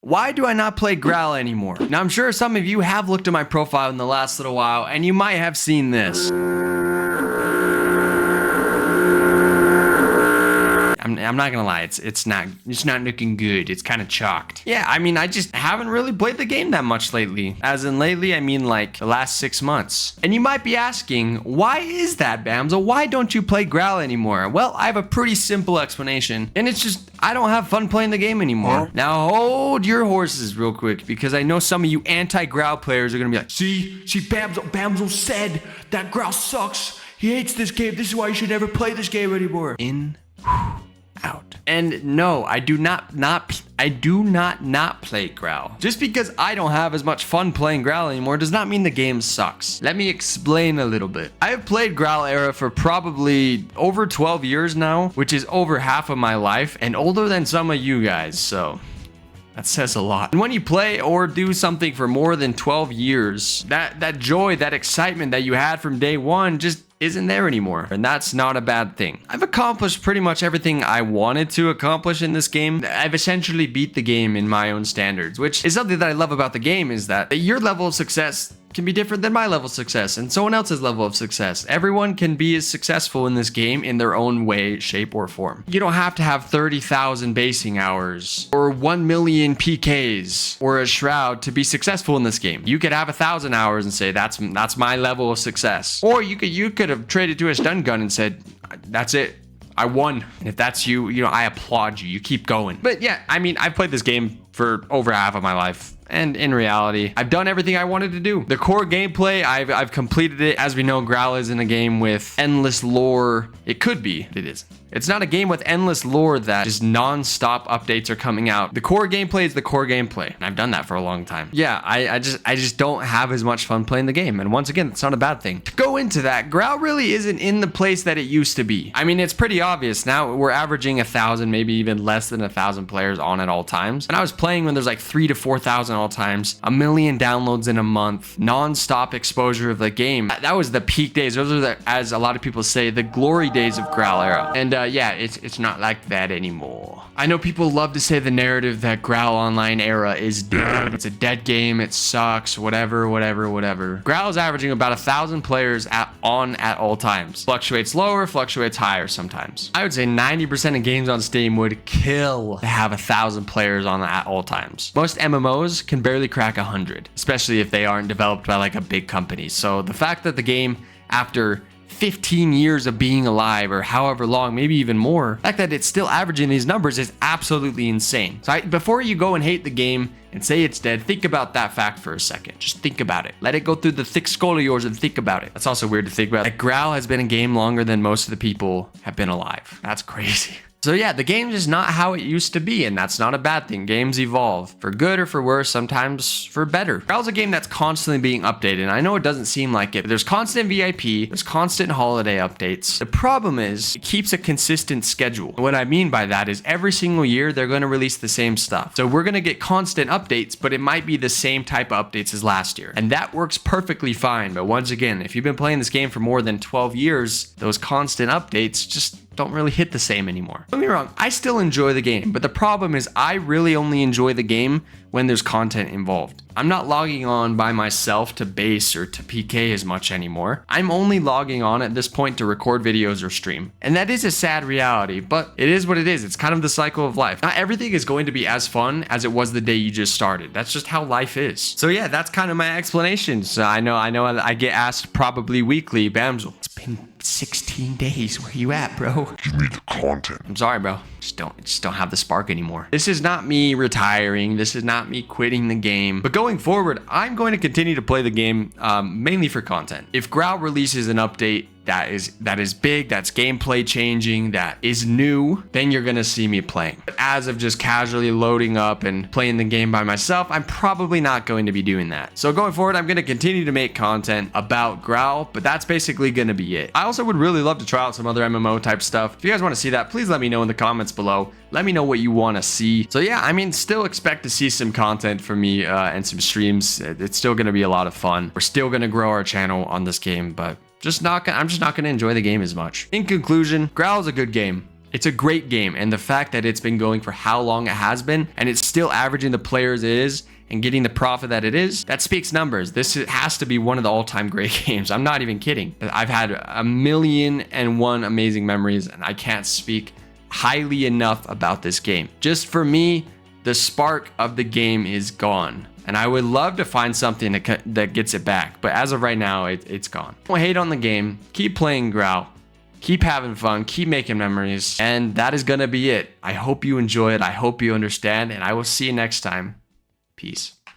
Why do I not play Graal anymore? Now, I'm sure some of you have looked at my profile in the last little while, and you might have seen this. I'm not gonna lie, it's not looking good. It's kind of chalked. Yeah, I mean, I just haven't really played the game that much lately. As in lately, I mean like the last 6 months. And you might be asking, why is that, Bamzo? Why don't you play Graal anymore? Well, I have a pretty simple explanation, and it's just I don't have fun playing the game anymore. Now hold your horses real quick, because I know some of you anti-Graal players are gonna be like, see, Bamzo said that Graal sucks. He hates this game. This is why you should never play this game anymore. In, out. And no, I do not play Graal. Just because I don't have as much fun playing Graal anymore does not mean the game sucks. Let me explain a little bit. I have played Graal Era for probably over 12 years now, which is over half of my life and older than some of you guys, so that says a lot. And when you play or do something for more than 12 years, that joy, that excitement that you had from day one just isn't there anymore, and that's not a bad thing. I've accomplished pretty much everything I wanted to accomplish in this game. I've essentially beat the game in my own standards, which is something that I love about the game, is that your level of success can be different than my level of success and someone else's level of success. Everyone can be as successful in this game in their own way, shape, or form. You don't have to have 30,000 basing hours or 1 million PKs or a shroud to be successful in this game. You could have 1,000 hours and say that's my level of success. Or you could have traded to a stun gun and said that's it. I won. And if that's you, I applaud you. You keep going. But yeah, I mean, I've played this game for over half of my life. And in reality, I've done everything I wanted to do. The core gameplay, I've completed it. As we know, Graal isn't a game with endless lore. It could be, it isn't. It's not a game with endless lore that just non-stop updates are coming out. The core gameplay is the core gameplay. And I've done that for a long time. Yeah, I just don't have as much fun playing the game. And once again, it's not a bad thing. To go into that, Graal really isn't in the place that it used to be. I mean, it's pretty obvious. Now we're averaging 1,000, maybe even less than 1,000 players on at all times. And I was playing when there's like 3,000 to 4,000 all times, 1 million downloads in a month, non-stop exposure of the game. That was the peak days. Those are as a lot of people say, the glory days of Graal Era. And yeah, it's not like that anymore. I know people love to say the narrative that Graal Online Era is dead. It's a dead game. It sucks. Whatever. Graal is averaging about 1,000 players at all times. Fluctuates lower, fluctuates higher sometimes. I would say 90% of games on Steam would kill to have 1,000 players on at all times. Most MMOs can barely crack 100, especially if they aren't developed by like a big company. So the fact that the game, after 15 years of being alive, or however long, maybe even more, the fact that it's still averaging these numbers is absolutely insane. So before you go and hate the game and say it's dead, think about that fact for a second. Just think about it. Let it go through the thick skull of yours and think about it. That's also weird to think about. Like, Graal has been a game longer than most of the people have been alive. That's crazy. So yeah, the game is not how it used to be, and that's not a bad thing. Games evolve, for good or for worse, sometimes for better. Graal's a game that's constantly being updated, and I know it doesn't seem like it. There's constant VIP, there's constant holiday updates. The problem is, it keeps a consistent schedule. What I mean by that is every single year, they're going to release the same stuff. So we're going to get constant updates, but it might be the same type of updates as last year. And that works perfectly fine. But once again, if you've been playing this game for more than 12 years, those constant updates just don't really hit the same anymore. Don't get me wrong, I still enjoy the game, but the problem is I really only enjoy the game when there's content involved. I'm not logging on by myself to base or to PK as much anymore. I'm only logging on at this point to record videos or stream. And that is a sad reality, but it is what it is. It's kind of the cycle of life. Not everything is going to be as fun as it was the day you just started. That's just how life is. So yeah, that's kind of my explanation. So I know I get asked probably weekly, Bamzel, it's been 16 days. Where you at, bro? Give me the content. I'm sorry, bro. Just don't have the spark anymore. This is not me retiring. This is not me quitting the game. But going forward, I'm going to continue to play the game mainly for content. If Graal releases an update that is big, that's gameplay changing, that is new, then you're gonna see me playing. But as of just casually loading up and playing the game by myself, I'm probably not going to be doing that. So going forward, I'm gonna continue to make content about Graal, but that's basically gonna be it. I also would really love to try out some other MMO type stuff. If you guys want to see that, please let me know in the comments below. Let me know what you want to see. So yeah, I mean, still expect to see some content from me and some streams. It's still gonna be a lot of fun. We're still gonna grow our channel on this game, but I'm just not gonna enjoy the game as much. In conclusion, Graal is a good game. It's a great game, and the fact that it's been going for how long it has been, and it's still averaging the players it is and getting the profit that it is, that speaks numbers. This has to be one of the all-time great games. I'm not even kidding. I've had 1,000,001 amazing memories, and I can't speak highly enough about this game. Just for me, the spark of the game is gone, and I would love to find something that gets it back, but as of right now, it's gone. Don't hate on the game. Keep playing Graal. Keep having fun, keep making memories, and that is gonna be it. I hope you enjoy it, I hope you understand, and I will see you next time. Peace.